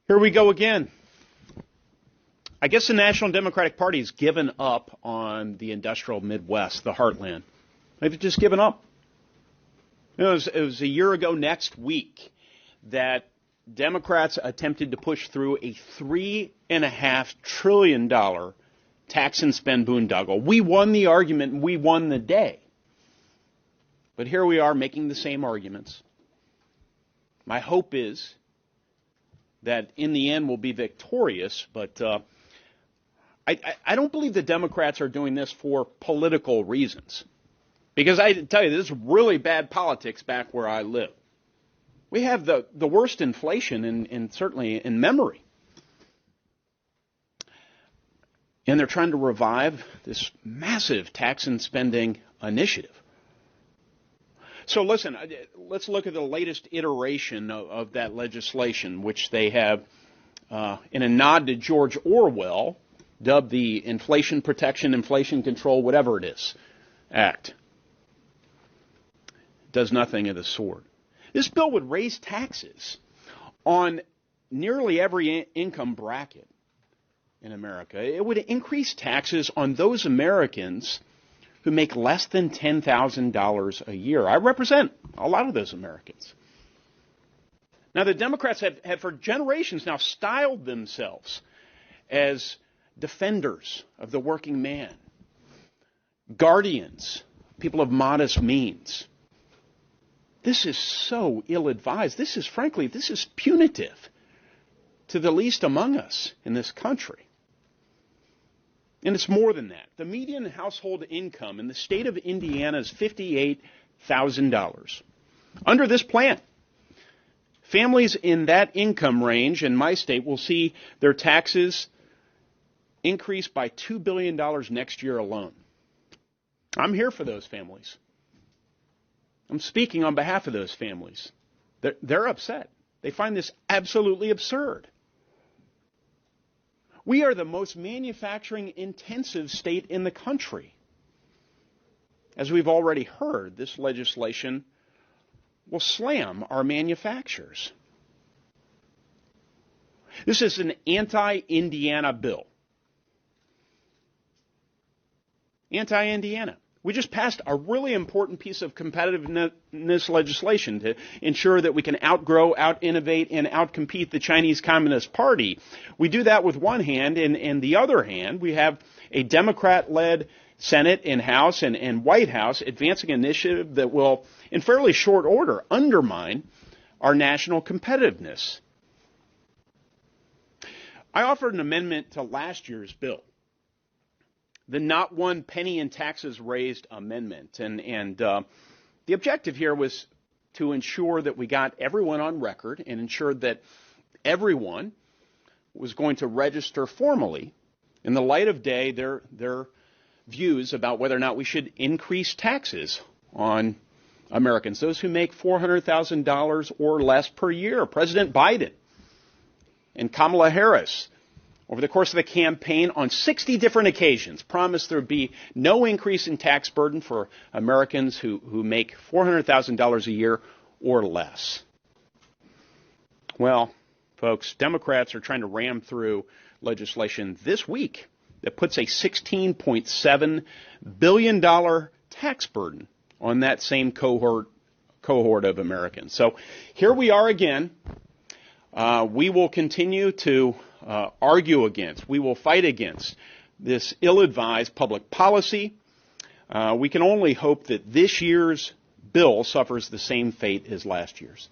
Here we go again. I guess the National Democratic Party has given up on the industrial Midwest, the heartland. They've just given up. It was a year ago next week that Democrats attempted to push through a $3.5 trillion tax and spend boondoggle. We won the argument and we won the day. But here we are making the same arguments. My hope is that in the end we'll be victorious, but I don't believe the Democrats are doing this for political reasons. Because I tell you, this is really bad politics back where I live. We have the worst inflation in certainly in memory. And they're trying to revive this massive tax and spending initiative. So listen, let's look at the latest iteration of that legislation, which they have, in a nod to George Orwell, dubbed the Inflation Protection, Inflation Control, whatever it is, Act. Does nothing of the sort. This bill would raise taxes on nearly every income bracket in America. It would increase taxes on those Americans who make less than $10,000 a year. I represent a lot of those Americans. Now, the Democrats have for generations now styled themselves as defenders of the working man, guardians, people of modest means. This is so ill-advised. This is punitive to the least among us in this country. And it's more than that. The median household income in the state of Indiana is $58,000. Under this plan, families in that income range in my state will see their taxes increase by $2 billion next year alone. I'm here for those families. I'm speaking on behalf of those families. They're upset. They find this absolutely absurd. We are the most manufacturing-intensive state in the country. As we've already heard, this legislation will slam our manufacturers. This is an anti-Indiana bill. Anti-Indiana. We just passed a really important piece of competitiveness legislation to ensure that we can outgrow, out-innovate, and out-compete the Chinese Communist Party. We do that with one hand, and the other hand, we have a Democrat-led Senate and House and White House advancing an initiative that will, in fairly short order, undermine our national competitiveness. I offered an amendment to last year's bill, the not one penny in taxes raised amendment. And the objective here was to ensure that we got everyone on record and ensured that everyone was going to register formally in the light of day their views about whether or not we should increase taxes on Americans, those who make $400,000 or less per year. President Biden and Kamala Harris, over the course of the campaign, on 60 different occasions, promised there would be no increase in tax burden for Americans who make $400,000 a year or less. Well, folks, Democrats are trying to ram through legislation this week that puts a $16.7 billion tax burden on that same cohort of Americans. So here we are again. We will continue to argue against, we will fight against this ill-advised public policy. We can only hope that this year's bill suffers the same fate as last year's.